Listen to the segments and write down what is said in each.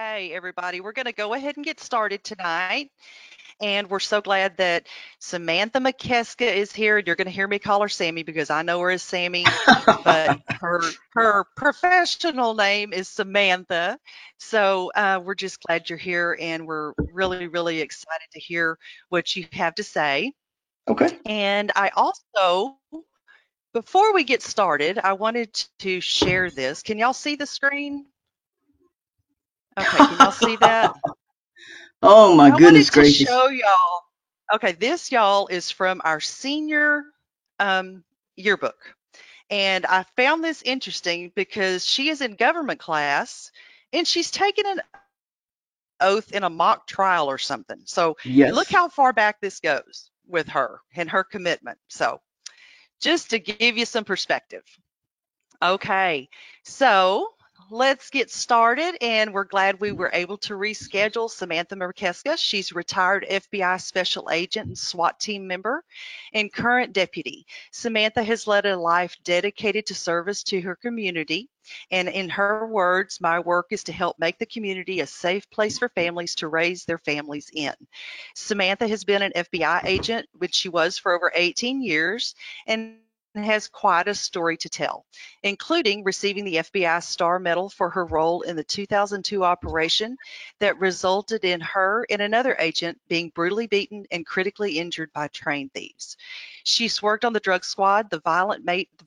Okay, everybody, we're going to go ahead and get started tonight. And we're so glad that Samantha McKeska is here. You're going to hear me call her Sammy because I know her as Sammy, but her professional name is Samantha. So we're just glad you're here, and we're really, really excited to hear what you have to say. Okay. And I also, before we get started, I wanted to share this. Can y'all see the screen? Okay, can y'all see that? Oh my I goodness wanted to gracious. show y'all. Okay, this y'all is from our senior yearbook. And I found this interesting because she is in government class and she's taken an oath in a mock trial or something. So look Yes. how far back this goes with her and her commitment. So just to give you some perspective. Okay, so let's get started, and we're glad we were able to reschedule Samantha Murkeska. She's retired FBI special agent and SWAT team member and current deputy. Samantha has led a life dedicated to service to her community. And in her words, my work is to help make the community a safe place for families to raise their families in. Samantha has been an FBI agent, which she was for over 18 years, and has quite a story to tell, including receiving the FBI Star Medal for her role in the 2002 operation that resulted in her and another agent being brutally beaten and critically injured by train thieves. She's worked on the drug squad, the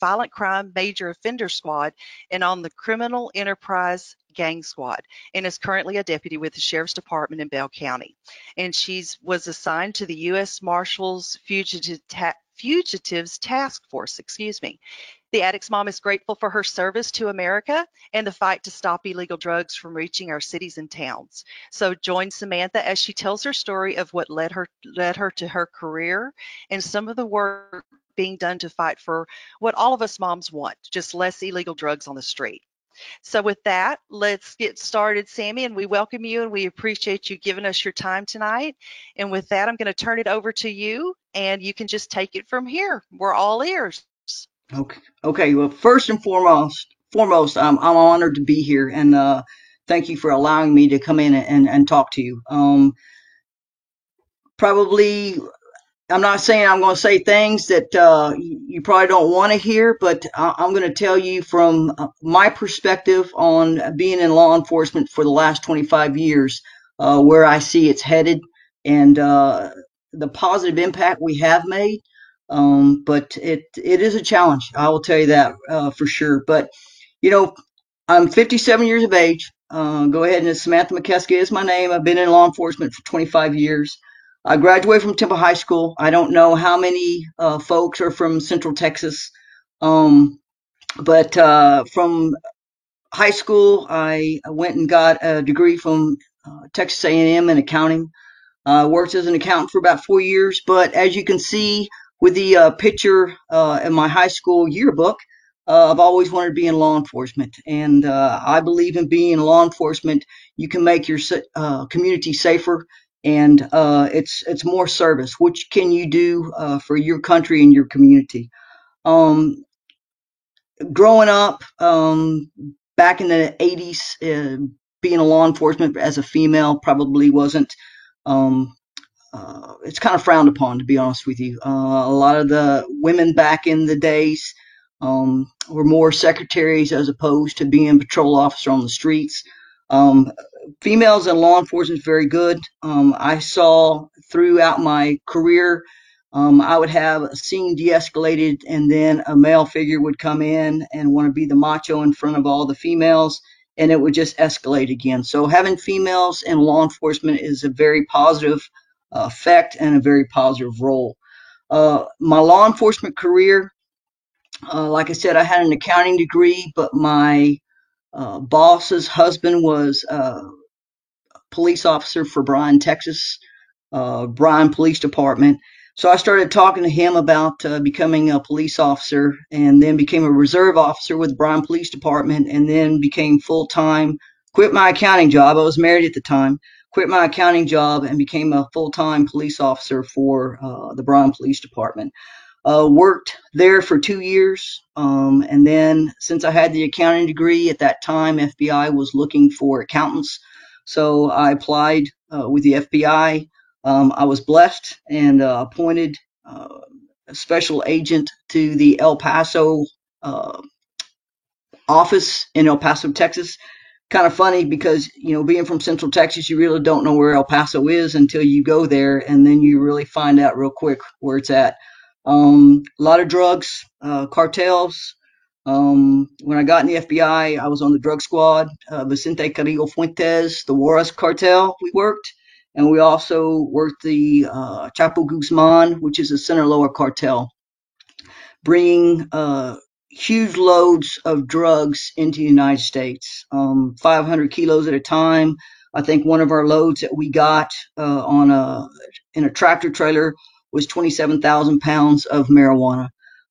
violent crime major offender squad, and on the criminal enterprise gang squad, and is currently a deputy with the Sheriff's Department in Bell County. And she was assigned to the U.S. Marshals Fugitives Task Force, excuse me. The Addict's Mom is grateful for her service to America and the fight to stop illegal drugs from reaching our cities and towns. So join Samantha as she tells her story of what led her to her career and some of the work being done to fight for what all of us moms want, just less illegal drugs on the street. So with that, let's get started, Sammy, and we welcome you and we appreciate you giving us your time tonight. And with that, I'm going to turn it over to you and you can just take it from here. We're all ears. Okay. Okay. Well, first and foremost, I'm honored to be here, and thank you for allowing me to come in and talk to you. Probably, I'm not saying I'm going to say things that you probably don't want to hear, but I'm going to tell you from my perspective on being in law enforcement for the last 25 years, where I see it's headed, and the positive impact we have made. But it is a challenge. I will tell you that for sure. But you know, I'm 57 years of age. Go ahead, and Samantha McKeska is my name. I've been in law enforcement for 25 years. I graduated from Temple High School. I don't know how many folks are from Central Texas, um, but from high school, I went and got a degree from Texas A&M in accounting. Worked as an accountant for about 4 years, but as you can see with the picture in my high school yearbook, I've always wanted to be in law enforcement, and I believe in being in law enforcement. You can make your community safer, and it's more service. Which can you do for your country and your community? Um, Growing up back in the 80s, being a law enforcement as a female probably wasn't um, it's kind of frowned upon, to be honest with you. A lot of the women back in the days were more secretaries as opposed to being patrol officer on the streets. Um, Females in law enforcement is very good. I saw throughout my career, I would have a scene de-escalated, and then a male figure would come in and want to be the macho in front of all the females, and it would just escalate again. So having females in law enforcement is a very positive effect and a very positive role. My law enforcement career, like I said, I had an accounting degree, but my boss's husband was a police officer for Bryan, Texas, Bryan Police Department. So I started talking to him about becoming a police officer, and then became a reserve officer with Bryan Police Department, and then became full time. Quit my accounting job. I was married at the time. Quit my accounting job and became a full time police officer for the Bryan Police Department. Worked there for 2 years, and then since I had the accounting degree at that time, FBI was looking for accountants So I applied with the FBI. I was blessed and appointed a special agent to the El Paso uh, office in El Paso, Texas. Kind of funny because, being from Central Texas, you really don't know where El Paso is until you go there, and then you really find out real quick where it's at. A lot of drugs, cartels. When I got in the FBI, I was on the drug squad. Vicente Carrillo Fuentes, the Juarez cartel, we worked. And we also worked the Chapo Guzman, which is a Sinaloa cartel, bringing huge loads of drugs into the United States, 500 kilos at a time. I think one of our loads that we got in a tractor trailer was 27,000 pounds of marijuana.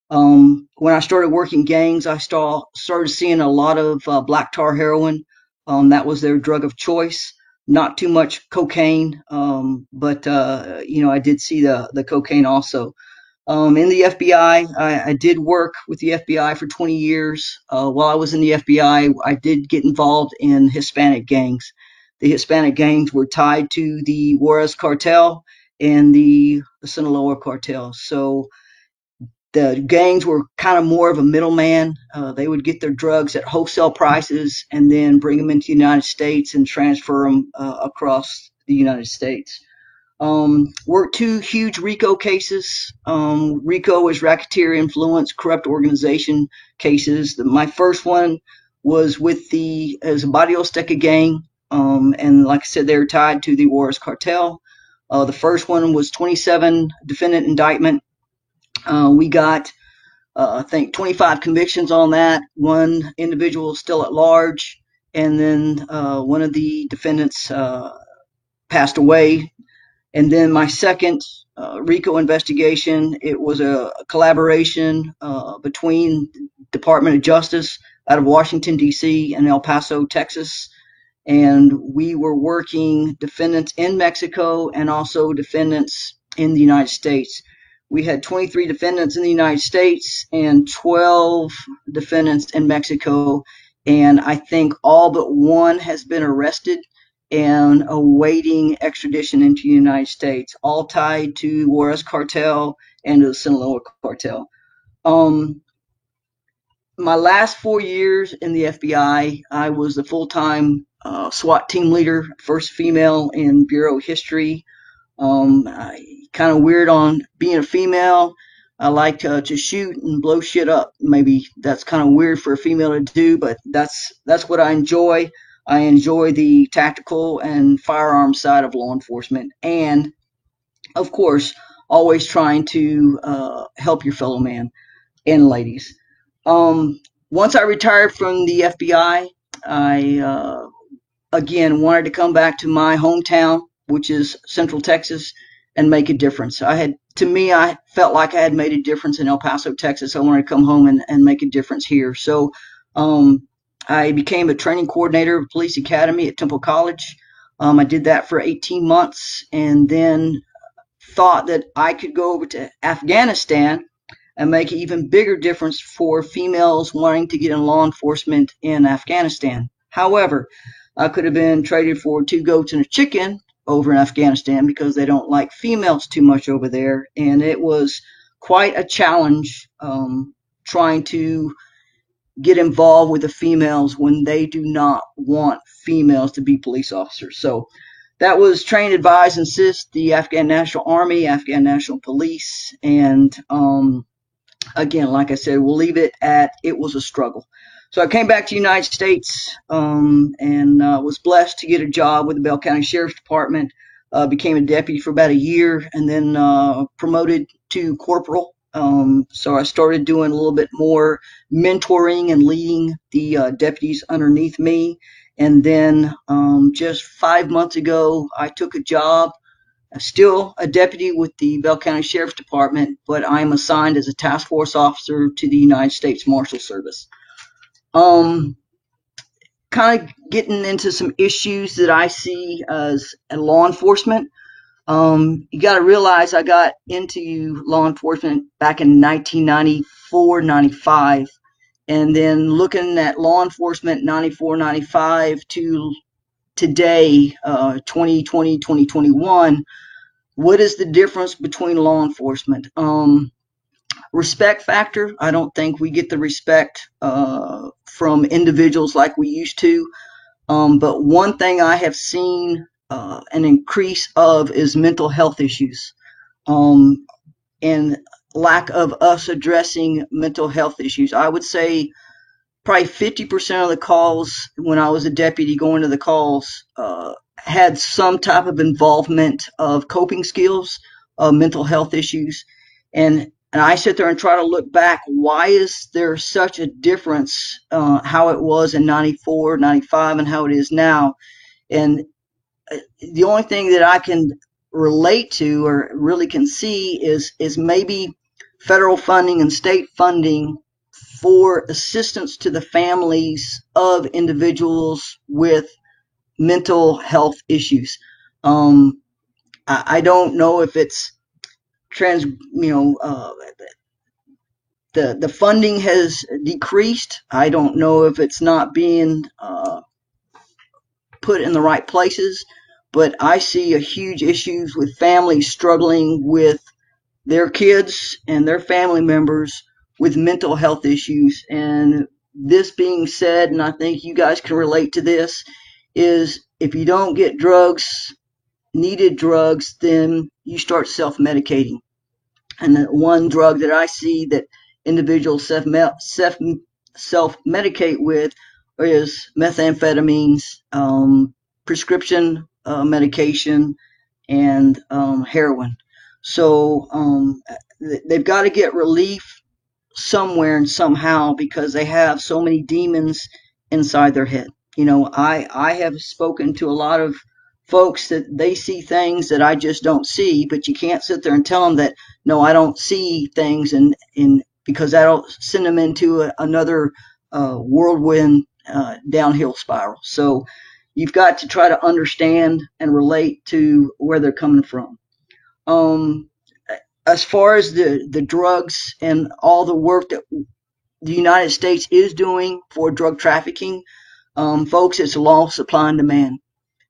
When I started working gangs, I started seeing a lot of black tar heroin. That was their drug of choice. Not too much cocaine, but I did see the cocaine also. In the FBI, I did work with the FBI for 20 years. While I was in the FBI, I did get involved in Hispanic gangs. The Hispanic gangs were tied to the Juarez cartel and the Sinaloa cartel. So the gangs were kind of more of a middleman. They would get their drugs at wholesale prices and then bring them into the United States and transfer them across the United States. Worked two huge RICO cases. RICO is racketeer influence, corrupt organization cases. My first one was as a Barrio Azteca gang. And like I said, they were tied to the Juarez cartel. The first one was 27 defendant indictment. We got, I think, 25 convictions on that. One individual still at large. And then one of the defendants passed away. And then my second RICO investigation, it was a collaboration between Department of Justice out of Washington, D.C. and El Paso, Texas. And we were working defendants in Mexico and also defendants in the United States. We had 23 defendants in the United States and 12 defendants in Mexico. And I think all but one has been arrested and awaiting extradition into the United States, all tied to Juarez cartel and to the Sinaloa cartel. My last 4 years in the FBI, I was the full-time SWAT team leader, first female in Bureau history. Kind of weird on being a female. I like to shoot and blow shit up. Maybe that's kind of weird for a female to do, but that's what I enjoy. I enjoy the tactical and firearm side of law enforcement, and of course, always trying to help your fellow man and ladies. Once I retired from the FBI, I again wanted to come back to my hometown, which is Central Texas, and make a difference. I felt like I had made a difference in El Paso, Texas. I wanted to come home and make a difference here. So I became a training coordinator of Police Academy at Temple College. I did that for 18 months and then thought that I could go over to Afghanistan and make an even bigger difference for females wanting to get in law enforcement in Afghanistan. However, I could have been traded for 2 goats and a chicken over in Afghanistan because they don't like females too much over there. And it was quite a challenge trying to get involved with the females when they do not want females to be police officers. So that was train, advise, assist the Afghan National Army, Afghan National Police, and again, like I said, we'll leave it at it was a struggle. So I came back to the United States and was blessed to get a job with the Bell County Sheriff's Department. Became a deputy for about a year and then promoted to corporal. So I started doing a little bit more mentoring and leading the deputies underneath me. And then just 5 months ago, I took a job, still a deputy with the Bell County Sheriff's Department, but I'm assigned as a task force officer to the United States Marshal Service. Kind of getting into some issues that I see as a law enforcement. You got to realize I got into law enforcement back in 1994, 95, and then looking at law enforcement 94, 95 to today, 2020, 2021, what is the difference between law enforcement? Respect factor. I don't think we get the respect from individuals like we used to. But one thing I have seen an increase of is mental health issues, um, and lack of us addressing mental health issues. I would say probably 50% of the calls when I was a deputy going to the calls had some type of involvement of coping skills, mental health issues. And I sit there and try to look back. Why is there such a difference, how it was in 94, 95, and how it is now? And the only thing that I can relate to or really can see is maybe federal funding and state funding for assistance to the families of individuals with mental health issues. Um, I don't know if it's the funding has decreased. I don't know if it's not being put in the right places, but I see a huge issues with families struggling with their kids and their family members with mental health issues. And this being said, and I think you guys can relate to this, is if you don't get needed drugs, then you start self-medicating. And the one drug that I see that individuals self-medicate with is methamphetamines, prescription medication, and heroin. So they've got to get relief somewhere and somehow because they have so many demons inside their head. I have spoken to a lot of folks that they see things that I just don't see, but you can't sit there and tell them that, no, I don't see things, and because that'll send them into another whirlwind downhill spiral. So you've got to try to understand and relate to where they're coming from. Um, as far as the drugs and all the work that the United States is doing for drug trafficking, folks, it's law, supply, and demand.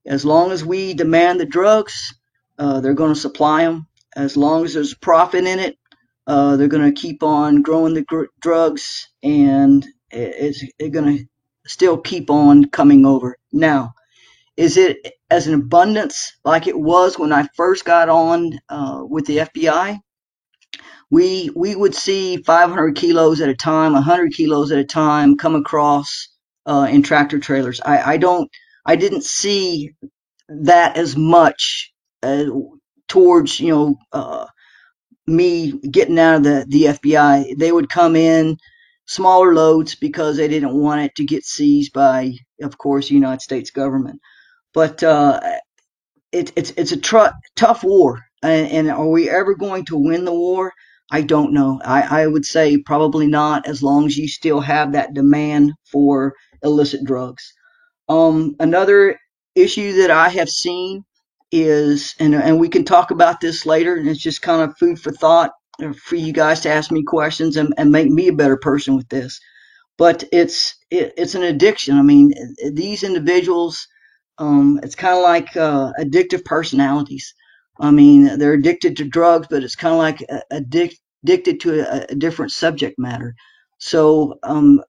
As long as we demand the drugs, they're going to supply them. As long as there's profit in it, they're going to keep on growing the drugs, and it's going to still keep on coming over. Now, is it as an abundance like it was when I first got on with the FBI? We would see 500 kilos at a time, 100 kilos at a time come across in tractor trailers. I didn't see that as much uh, towards me getting out of the FBI. They would come in smaller loads because they didn't want it to get seized by, of course, the United States government. But it's a tough war, and are we ever going to win the war? I don't know. I would say probably not, as long as you still have that demand for illicit drugs. Another issue that I have seen is, and we can talk about this later, and it's just kind of food for thought for you guys to ask me questions and make me a better person with this. But it's an addiction. I mean, these individuals, it's kind of like addictive personalities. I mean, they're addicted to drugs, but it's kind of like addicted to a different subject matter. So,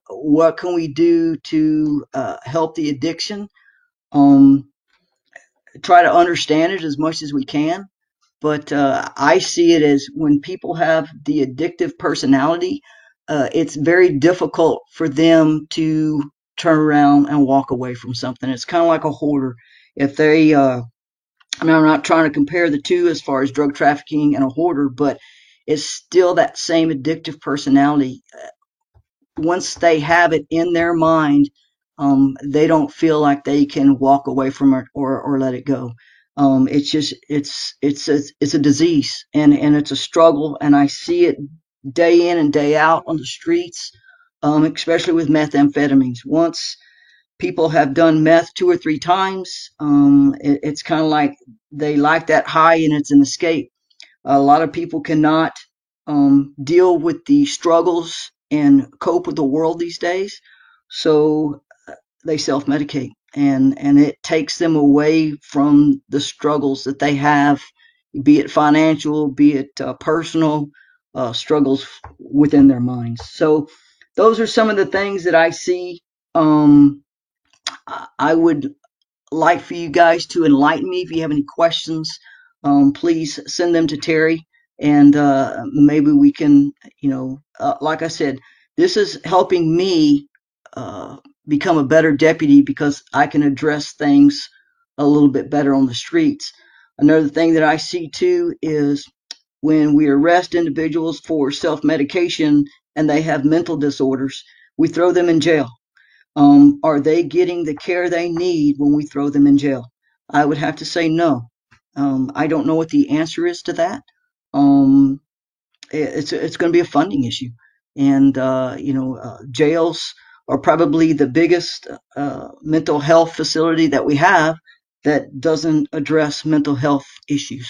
what can we do to help the addiction? Um, Try to understand it as much as we can. But I see it as when people have the addictive personality, it's very difficult for them to turn around and walk away from something. It's kind of like a hoarder. If they, I mean, I'm not trying to compare the two as far as drug trafficking and a hoarder, but it's still that same addictive personality. Once they have it in their mind, they don't feel like they can walk away from it or let it go. It's just it's a disease, and it's a struggle, and I see it day in and day out on the streets, especially with methamphetamines. Once people have done meth 2 or 3 times, it's kind of like they like that high, and it's an escape. A lot of people cannot deal with the struggles and cope with the world these days, so they self-medicate. and it takes them away from the struggles that they have, be it financial, be it personal struggles within their minds. So those are some of the things that I see. Um, I would like for you guys to enlighten me. If you have any questions, please send them to Terry, and maybe we can, like I said, this is helping me uh, become a better deputy because I can address things a little bit better on the streets. Another thing that I see too is when we arrest individuals for self-medication and they have mental disorders, we throw them in jail. Are they getting the care they need when we throw them in jail? I would have to say no. I don't know what the answer is to that. Um, it's going to be a funding issue, and jails are probably the biggest mental health facility that we have that doesn't address mental health issues.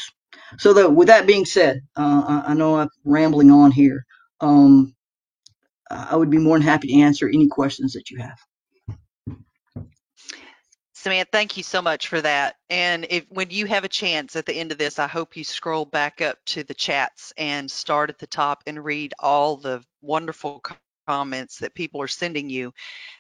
So, with that being said, I know I'm rambling on here. Um, I would be more than happy to answer any questions that you have. Samantha, thank you so much for that. And when you have a chance at the end of this, I hope you scroll back up to the chats and start at the top and read all the wonderful comments that people are sending you.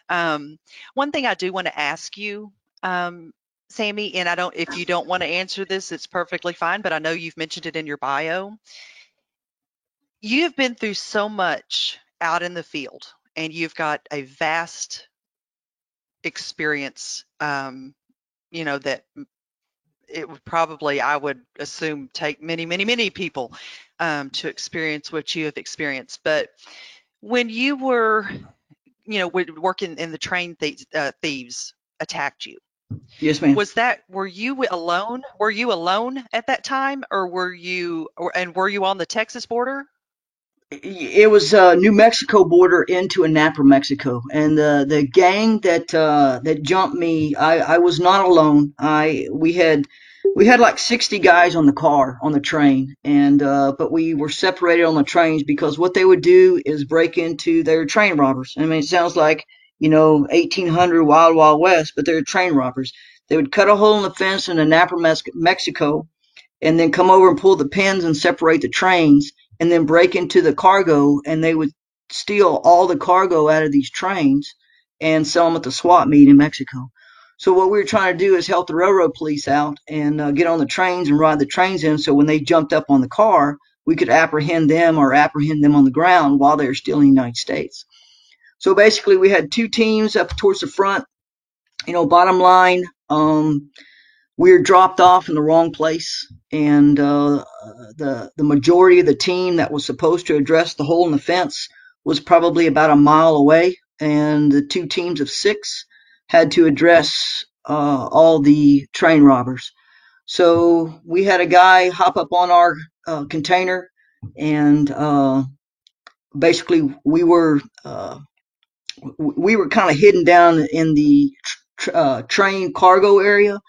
One thing I do want to ask you, Sammy, and if you don't want to answer this, it's perfectly fine, but I know you've mentioned it in your bio. You have been through so much out in the field, and you've got a vast experience, that it would probably, I would assume, take many, many, many people to experience what you have experienced. But when you were, working in the train, thieves attacked you. Yes, ma'am. Were you alone? Were you alone at that time, or were you on the Texas border? It was New Mexico border into Anapra, Mexico, and the gang that jumped me. I was not alone. I we had like 60 guys on the train, and but we were separated on the trains because what they would do is break into their train robbers. I mean, it sounds like 1800 Wild Wild West, but they're train robbers. They would cut a hole in the fence in Anapra, Mexico, and then come over and pull the pins and separate the trains and then break into the cargo, and they would steal all the cargo out of these trains and sell them at the swap meet in Mexico. So what we were trying to do is help the railroad police out and get on the trains and ride the trains in, so when they jumped up on the car, we could apprehend them or apprehend them on the ground while they were still in the United States. So basically we had two teams up towards the front. Bottom line, we were dropped off in the wrong place, and the majority of the team that was supposed to address the hole in the fence was probably about a mile away, and the two teams of six had to address all the train robbers. So we had a guy hop up on our container, and basically we were kind of hidden down in the train cargo area,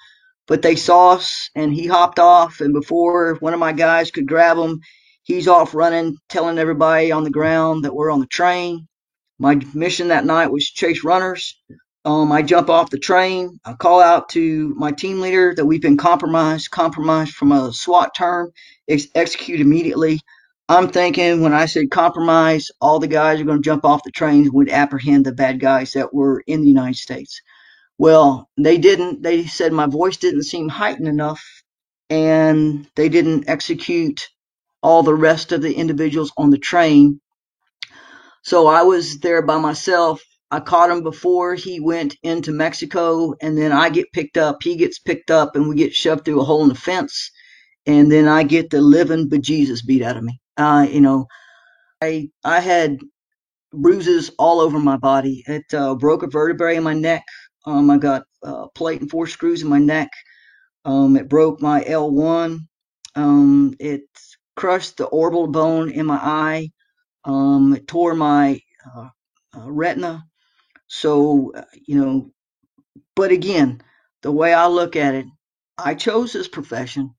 but they saw us and he hopped off, and before one of my guys could grab him, he's off running, telling everybody on the ground that we're on the train. My mission that night was chase runners. I jump off the train. I call out to my team leader that we've been compromised from a SWAT term, execute immediately. I'm thinking when I said compromise, all the guys are going to jump off the trains and would apprehend the bad guys that were in the United States. Well, they didn't. They said my voice didn't seem heightened enough, and they didn't execute all the rest of the individuals on the train. So I was there by myself. I caught him before he went into Mexico, and then I get picked up. He gets picked up, and we get shoved through a hole in the fence, and then I get the living bejesus beat out of me. I had bruises all over my body. It broke a vertebrae in my neck. I got plate and four screws in my neck. It broke my L1. It crushed the orbital bone in my eye. It tore my retina. So, but again, the way I look at it, I chose this profession.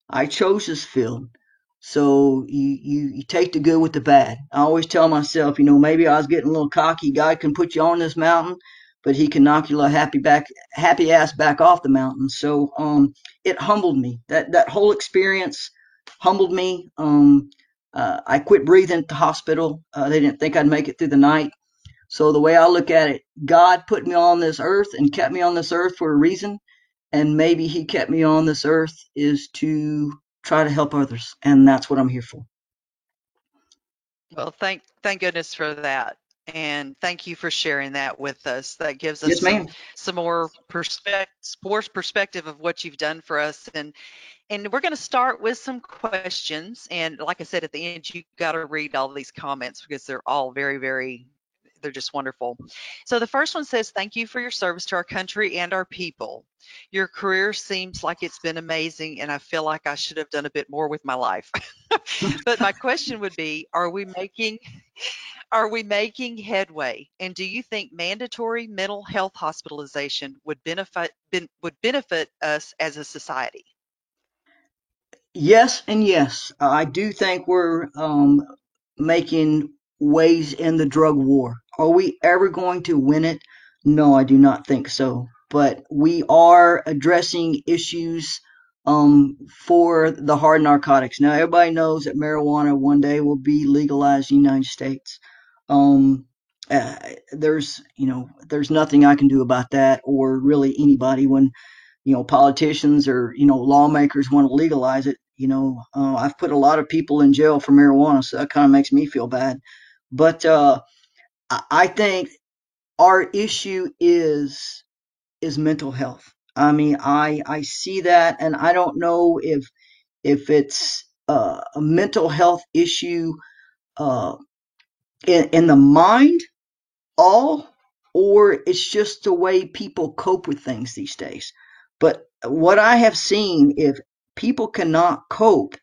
I chose this field. So you take the good with the bad. I always tell myself, maybe I was getting a little cocky. God can put you on this mountain, but he can knock your happy ass back off the mountain. So it humbled me. That whole experience humbled me. I quit breathing at the hospital. They didn't think I'd make it through the night. So the way I look at it, God put me on this earth and kept me on this earth for a reason, and maybe He kept me on this earth is to try to help others, and that's what I'm here for. Well, thank goodness for that. And thank you for sharing that with us. That gives us Yes, ma'am. some more perspective of what you've done for us. And we're going to start with some questions. And like I said, at the end, you got to read all these comments because they're all they're just wonderful. So the first one says, thank you for your service to our country and our people. Your career seems like it's been amazing, and I feel like I should have done a bit more with my life. But my question would be, are we making headway? And do you think mandatory mental health hospitalization would benefit us as a society? Yes, and yes. I do think we're making waves in the drug war. Are we ever going to win it? No, I do not think so. But we are addressing issues for the hard narcotics. Now, everybody knows that marijuana one day will be legalized in the United States. Um, there's nothing I can do about that, or really anybody when politicians or lawmakers want to legalize it. I've put a lot of people in jail for marijuana, so that kind of makes me feel bad. But I think our issue is mental health. I mean, I see that, and I don't know if it's a mental health issue uh, in the mind all, or it's just the way people cope with things these days. But what I have seen, if people cannot cope,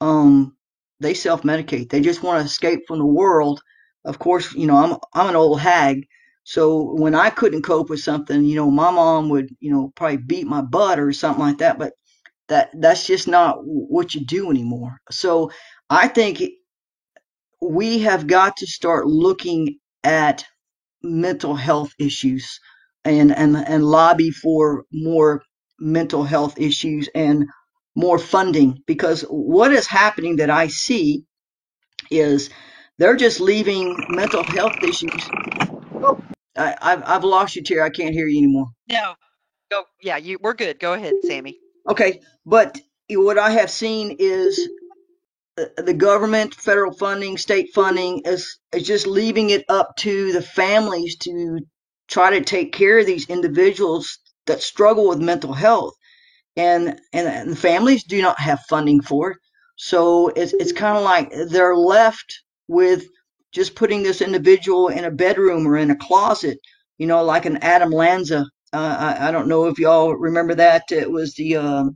um, they self-medicate. They just want to escape from the world. Of course, I'm an old hag, so when I couldn't cope with something, my mom would, probably beat my butt or something like that. But that's just not what you do anymore. So I think we have got to start looking at mental health issues and lobby for more mental health issues and more funding, because what is happening that I see is they're just leaving mental health issues. Oh, I've lost you, Terry. I can't hear you anymore. No, go. Yeah, we're good. Go ahead, Sammy. Okay, but what I have seen is the government, federal funding, state funding is just leaving it up to the families to try to take care of these individuals that struggle with mental health, and the families do not have funding for it. So it's kind of like they're left with just putting this individual in a bedroom or in a closet, like an Adam Lanza. I don't know if y'all remember that. It was the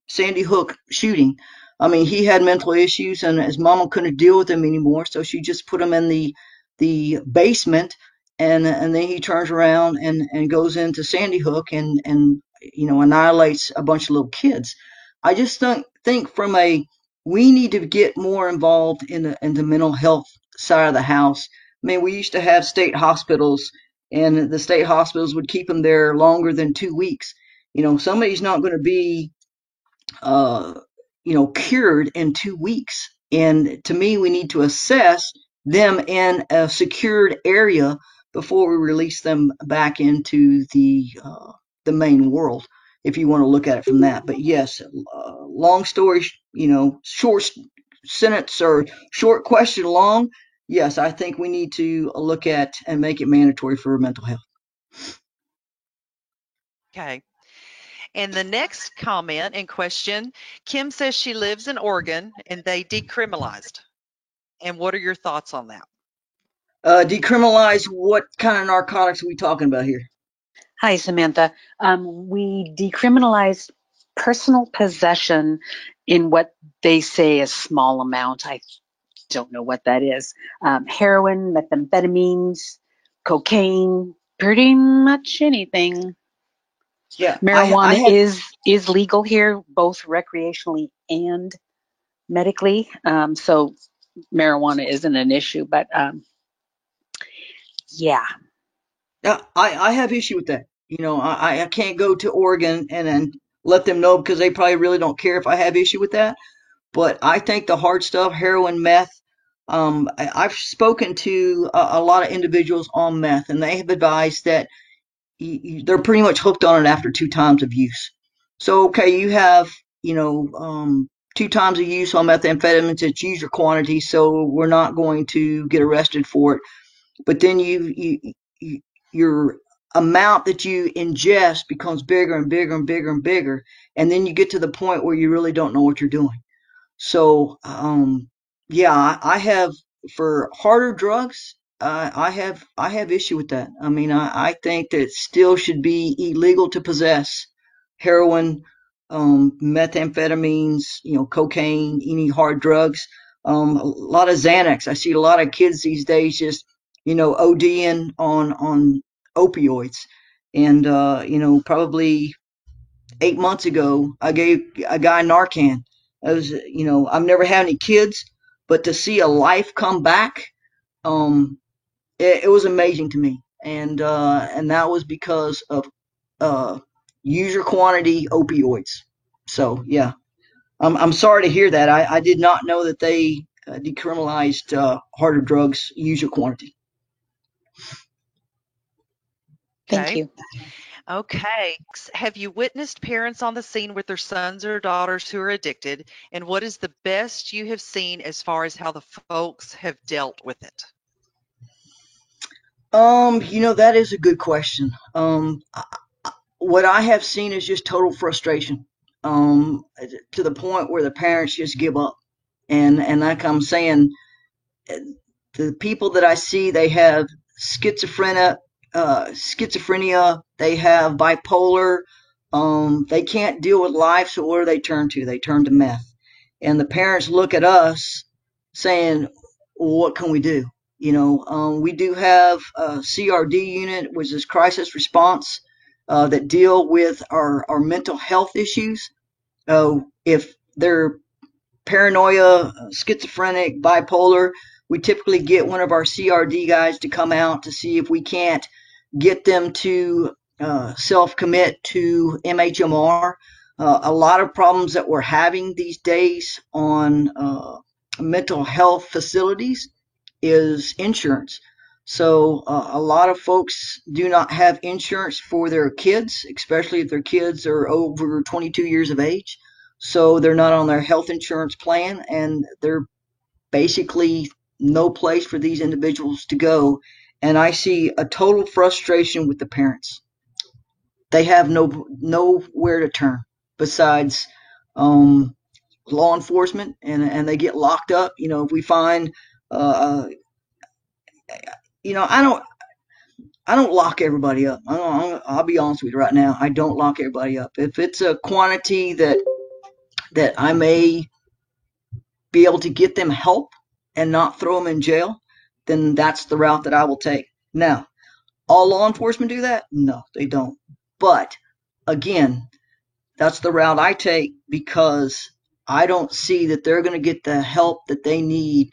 Sandy Hook shooting. I mean, he had mental issues, and his mama couldn't deal with him anymore, so she just put him in the basement, and then he turns around and goes into Sandy Hook and annihilates a bunch of little kids. I just think from a we need to get more involved in the mental health side of the house. I mean, we used to have state hospitals, and the state hospitals would keep them there longer than 2 weeks. Somebody's not going to be uh, cured in 2 weeks. And to me, we need to assess them in a secured area before we release them back into the main world, if you want to look at it from that. But yes, long story, short sentence or short question long. Yes, I think we need to look at and make it mandatory for mental health. Okay. And the next comment in question, Kim says she lives in Oregon and they decriminalized. And what are your thoughts on that? Decriminalize what kind of narcotics are we talking about here? Hi, Samantha. We decriminalized personal possession in what they say is small amount. I don't know what that is. Heroin, methamphetamines, cocaine, pretty much anything. Yeah, I Marijuana had is legal here, both recreationally and medically. So marijuana isn't an issue, but yeah. Yeah, I have issue with that. I can't go to Oregon and then let them know because they probably really don't care if I have issue with that. But I think the hard stuff, heroin, meth, I've spoken to a lot of individuals on meth, and they have advised that they're pretty much hooked on it after 2 times of use. So, okay, you have, 2 times of use on methamphetamines, it's user quantity, so we're not going to get arrested for it. But then you your amount that you ingest becomes bigger and bigger and bigger and bigger, and then you get to the point where you really don't know what you're doing. So, yeah, I have for harder drugs. I have issue with that. I mean, I think that it still should be illegal to possess heroin, methamphetamines, cocaine, any hard drugs. A lot of Xanax. I see a lot of kids these days just, ODing on opioids, and probably 8 months ago, I gave a guy Narcan. I've never had any kids, but to see a life come back, it was amazing to me. And that was because of uh, user quantity opioids. So yeah, I'm sorry to hear that. I did not know that they decriminalized harder drugs user quantity. Thank Okay. you. Okay. Have you witnessed parents on the scene with their sons or daughters who are addicted? And what is the best you have seen as far as how the folks have dealt with it? That is a good question. What I have seen is just total frustration, to the point where the parents just give up. And like I'm saying, the people that I see, they have schizophrenia, they have bipolar, they can't deal with life, so what do they turn to? They turn to meth. And the parents look at us saying, well, what can we do? We do have a CRD unit, which is crisis response, that deal with our mental health issues. If they're paranoia, schizophrenic, bipolar, we typically get one of our CRD guys to come out to see if we can't get them to self commit to MHMR. A lot of problems that we're having these days on mental health facilities is insurance. So a lot of folks do not have insurance for their kids, especially if their kids are over 22 years of age. So they're not on their health insurance plan, and they're basically no place for these individuals to go. And I see a total frustration with the parents. They have nowhere to turn besides um, law enforcement, and they get locked up. If we find uh, you know, I don't lock everybody up. I'll be honest with you right now. I don't lock everybody up. If it's a quantity that I may be able to get them help and not throw them in jail, then that's the route that I will take. Now, all law enforcement do that? No, they don't. But again, that's the route I take because I don't see that they're going to get the help that they need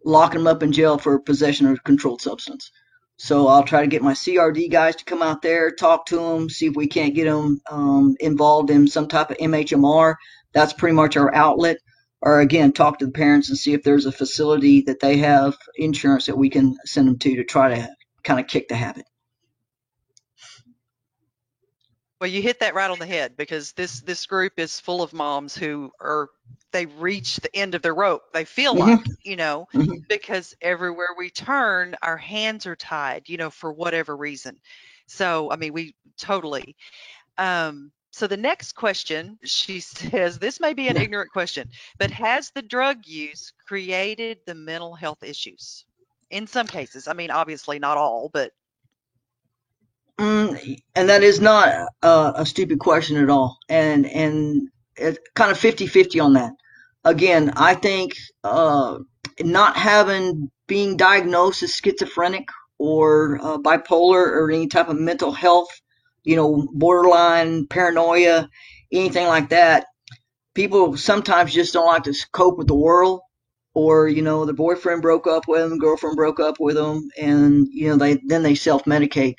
locking them up in jail for possession of a controlled substance. So I'll try to get my CRD guys to come out there, talk to them, see if we can't get them involved in some type of MHMR. That's pretty much our outlet. Or again, talk to the parents and see if there's a facility that they have insurance that we can send them to try to kind of kick the habit. Well, you hit that right on the head because this group is full of moms who are they reach the end of their rope. They feel like, Mm-hmm. Mm-hmm. because everywhere we turn, our hands are tied, for whatever reason. So, I mean, we totally. So the next question, she says, this may be an Yeah. ignorant question, but has the drug use created the mental health issues? In some cases, I mean, obviously not all, but And that is not a stupid question at all. And it's kind of 50-50 on that. Again, I think not having being diagnosed as schizophrenic or bipolar or any type of mental health, borderline paranoia, anything like that, people sometimes just don't like to cope with the world. or the boyfriend broke up with them, girlfriend broke up with them, and they self-medicate.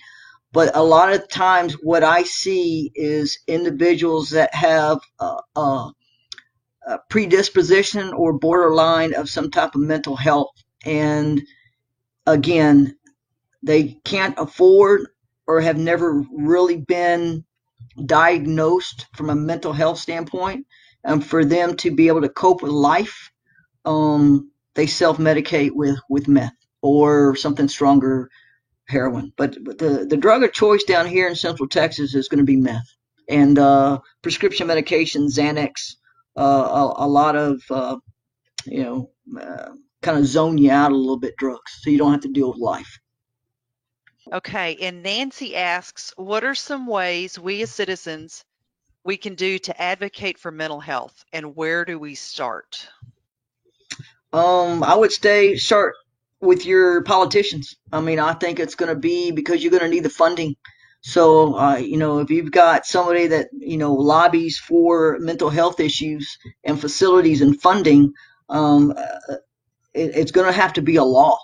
But a lot of times, what I see is individuals that have a predisposition or borderline of some type of mental health, and again, they can't afford or have never really been diagnosed from a mental health standpoint. And for them to be able to cope with life, they self-medicate with meth or something stronger, heroin. But the drug of choice down here in Central Texas is going to be meth and prescription medication, Xanax, a lot of you know kind of zone you out a little bit drugs, so you don't have to deal with life. Okay, and Nancy asks, what are some ways we as citizens we can do to advocate for mental health, and where do we start? I would start with your politicians. I mean, I think it's going to be because you're going to need the funding. So, if you've got somebody that, lobbies for mental health issues and facilities and funding, it's going to have to be a law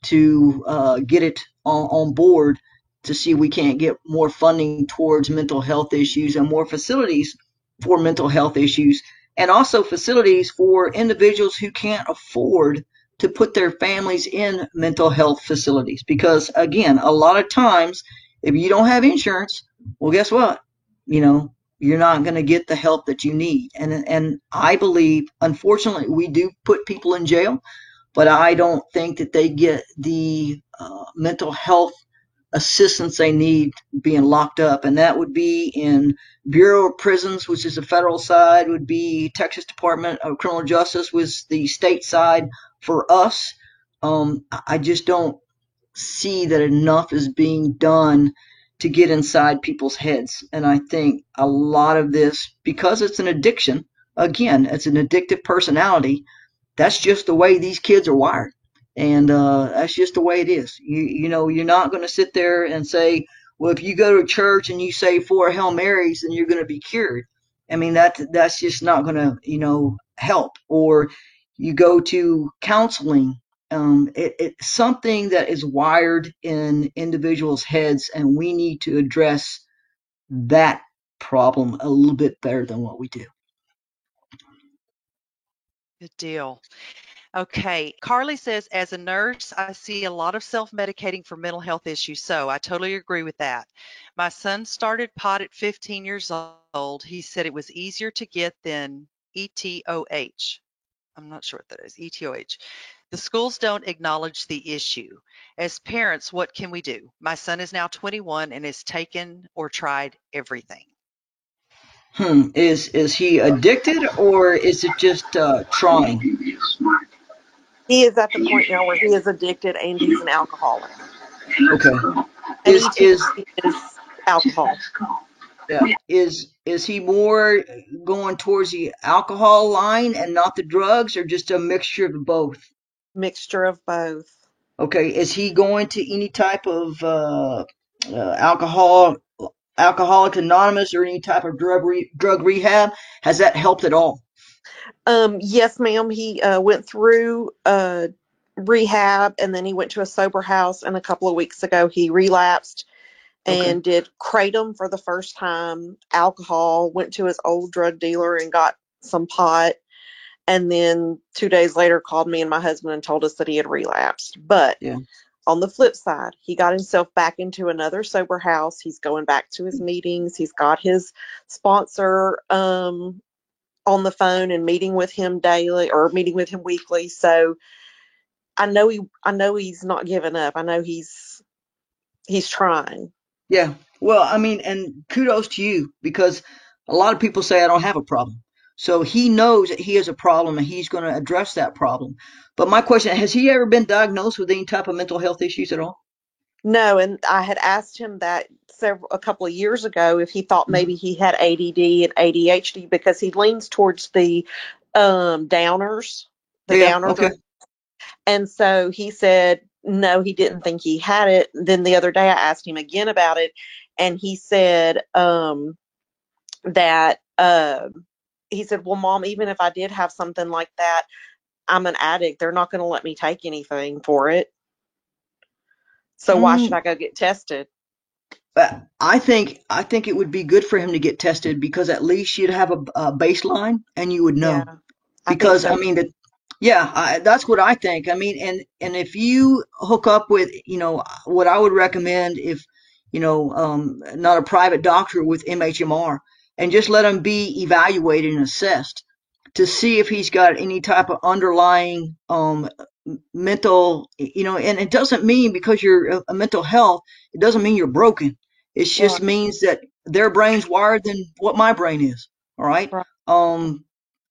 to get it on board to see if we can't get more funding towards mental health issues and more facilities for mental health issues, and also facilities for individuals who can't afford to put their families in mental health facilities. Because again, a lot of times, if you don't have insurance, well, guess what? You're not going to get the help that you need. And I believe, unfortunately, we do put people in jail, but I don't think that they get the mental health assistance they need being locked up. And that would be in Bureau of Prisons, which is the federal side, would be Texas Department of Criminal Justice, was the state side for us. I just don't see that enough is being done to get inside people's heads. And I think a lot of this, because it's an addiction, again, it's an addictive personality, that's just the way these kids are wired. And that's just the way it is. You're not going to sit there and say, well, if you go to church and you say 4 Hail Marys, then you're going to be cured. I mean, that's just not going to, help. Or you go to counseling. It's something that is wired in individuals' heads, and we need to address that problem a little bit better than what we do. Good deal. Okay, Carly says, as a nurse, I see a lot of self-medicating for mental health issues, so I totally agree with that. My son started pot at 15 years old. He said it was easier to get than ETOH. I'm not sure what that is, ETOH. The schools don't acknowledge the issue. As parents, what can we do? My son is now 21 and has taken or tried everything. Is he addicted, or is it just trying? He is at the point now where he is addicted and he's an alcoholic. Okay. And Is ET is alcohol. yeah, is he more going towards the alcohol line and not the drugs, or just a mixture of both? Mixture of both. Okay. Is he going to any type of alcohol, Alcoholics Anonymous, or any type of drug rehab? Has that helped at all? Yes, ma'am. He went through rehab, and then he went to a sober house, and a couple of weeks ago he relapsed Okay. and did kratom for the first time, alcohol, went to his old drug dealer and got some pot, and then 2 days later called me and my husband and told us that he had relapsed. But Yeah. on the flip side, he got himself back into another sober house. He's going back to his meetings. He's got his sponsor on the phone and meeting with him daily or meeting with him weekly. So I know he's not giving up. I know he's trying. Yeah. Well, I mean, and kudos to you, because a lot of people say I don't have a problem. So he knows that he has a problem and he's going to address that problem. But my question, has he ever been diagnosed with any type of mental health issues at all? No, and I had asked him that a couple of years ago if he thought Mhm. maybe he had ADD and ADHD because he leans towards the downers, the Yeah. downer Okay. drug. And so he said no, he didn't think he had it. Then the other day I asked him again about it, and he said that he said, well, Mom, even if I did have something like that, I'm an addict. They're not going to let me take anything for it. So why should I go get tested? I think it would be good for him to get tested because at least you'd have a baseline and you would Yeah, know. I think Because so. I mean, that's what I think. I mean, and if you hook up with, what I would recommend, if not a private doctor, with MHMR, and just let him be evaluated and assessed to see if he's got any type of underlying mental, and it doesn't mean because you're a mental health, it doesn't mean you're broken. It just Right, means that their brain's wired than what my brain is. All right. right. Um,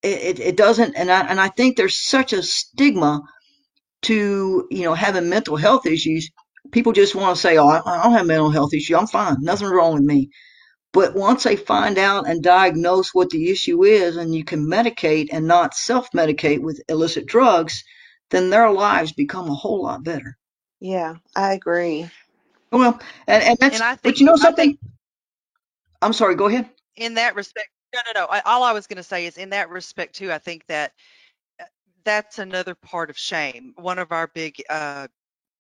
it doesn't, and I think there's such a stigma to having mental health issues. People just want to say, "Oh, I don't have mental health issue. I'm fine. Nothing's wrong with me." But once they find out and diagnose what the issue is, and you can medicate and not self-medicate with illicit drugs, then their lives become a whole lot better. Yeah, I agree. Well, and And that's, I but think you know I think something? I'm sorry. Go ahead. in that respect, no. All I was going to say is in that respect too. I think that uh, that's another part of shame. One of our big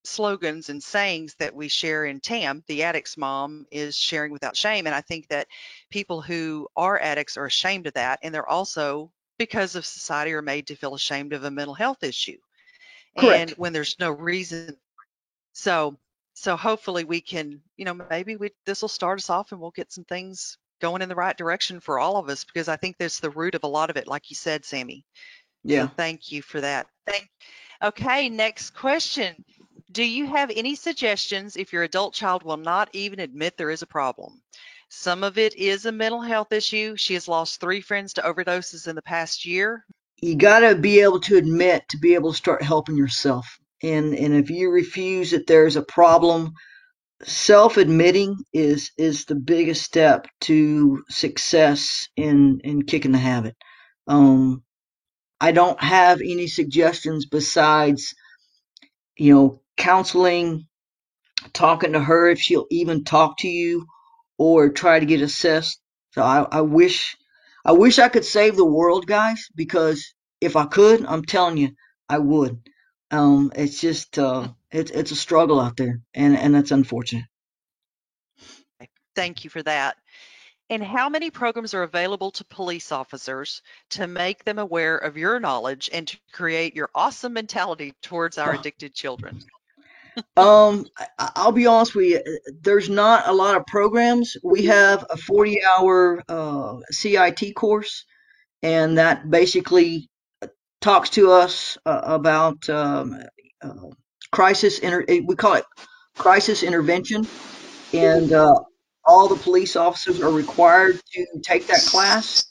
slogans and sayings that we share in TAM, the Addict's Mom, is sharing without shame. And I think that people who are addicts are ashamed of that, and they're also, because of society, are made to feel ashamed of a mental health issue. And Correct. when there's no reason, so hopefully we can, maybe this will start us off and we'll get some things going in the right direction for all of us, because I think that's the root of a lot of it, like you said, Sammy. So Yeah. thank you for that. Okay, next question. Do you have any suggestions if your adult child will not even admit there is a problem? Some of it is a mental health issue. She has lost 3 friends to overdoses in the past year. You got to be able to admit to be able to start helping yourself. And if you refuse that there's a problem, self-admitting is the biggest step to success in kicking the habit. Um, I don't have any suggestions besides, counseling, talking to her if she'll even talk to you, or try to get assessed. So I wish I could save the world, guys, because if I could, I'm telling you, I would. It's just, it's a struggle out there, and that's unfortunate. Thank you for that. And how many programs are available to police officers to make them aware of your knowledge and to create your awesome mentality towards our addicted children? I'll be honest with you. There's not a lot of programs. We have a 40-hour CIT course, and that basically talks to us about uh, we call it crisis intervention, and all the police officers are required to take that class.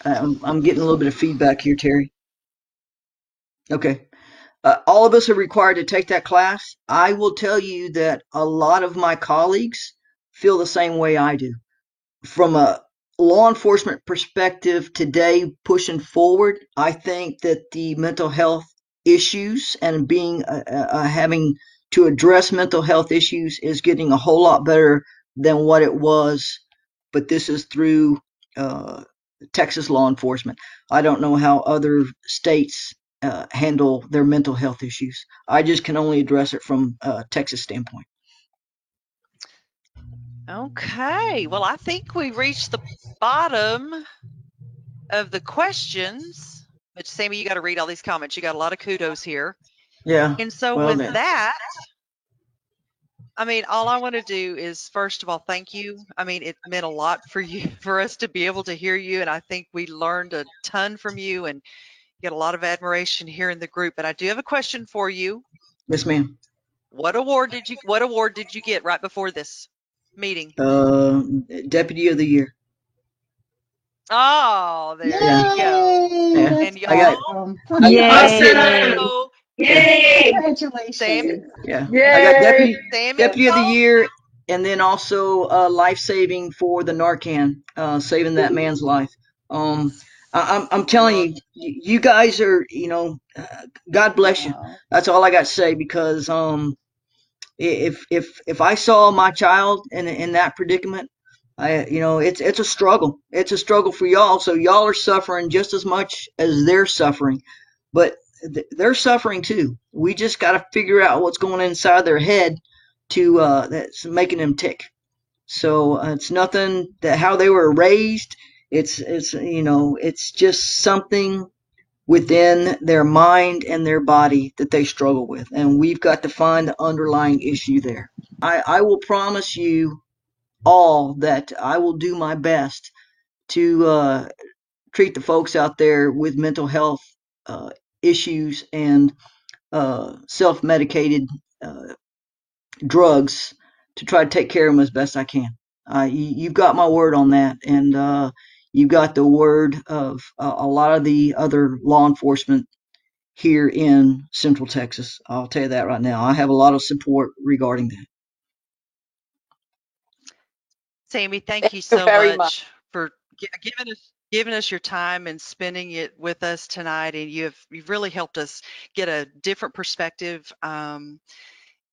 I'm getting a little bit of feedback here, Terry. Okay. All of us are required to take that class. I will tell you that a lot of my colleagues feel the same way I do. From a law enforcement perspective today, pushing forward, I think that the mental health issues and being having to address mental health issues is getting a whole lot better than what it was. But this is through uh, Texas law enforcement. I don't know how other states handle their mental health issues. I just can only address it from a Texas standpoint. Okay, well, I think we reached the bottom of the questions. But Sammy, you got to read all these comments. You got a lot of kudos here. Yeah. And so Well, with then. that, I mean, all I want to do is first of all thank you. I mean, it meant a lot for you for us to be able to hear you, and I think we learned a ton from you and get a lot of admiration here in the group. But I do have a question for you. Yes, ma'am. What award did you get right before this meeting? Uh, Deputy of the Year. Oh, there Yeah. you go. Yeah. And I got. y'all, Yay. so Yeah. Sammy, Yeah. I got Sammy, Deputy of the Year, and then also life saving for the Narcan, saving that man's life. I'm telling look, you, you guys are, God bless you. That's all I got to say, because if I saw my child in that predicament, It's a struggle. It's a struggle for y'all. So y'all are suffering just as much as they're suffering, but they're suffering too. We just got to figure out what's going inside their head that's making them tick. So it's nothing that how they were raised. It's just something within their mind and their body that they struggle with, and we've got to find the underlying issue there. I will promise you all that I will do my best to treat the folks out there with mental health uh, issues and self-medicated uh, drugs to try to take care of them as best I can. You've got my word on that, and you've got the word of a lot of the other law enforcement here in Central Texas. I'll tell you that right now. I have a lot of support regarding that. Sammy, thank Thank you you so very much. much for giving us your time and spending it with us tonight. And you've really helped us get a different perspective. And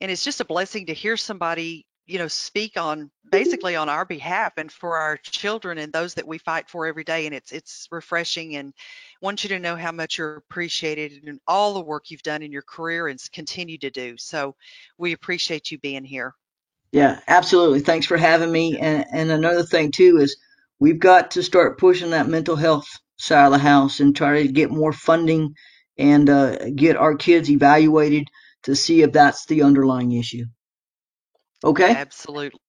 it's just a blessing to hear somebody, speak on basically on our behalf and for our children and those that we fight for every day. And it's refreshing, and want you to know how much you're appreciated and all the work you've done in your career and continue to do. So we appreciate you being here. Yeah, absolutely. Thanks for having me. And another thing too is we've got to start pushing that mental health side of the house and try to get more funding and get our kids evaluated to see if that's the underlying issue. Okay? Absolutely.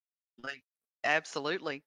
Absolutely.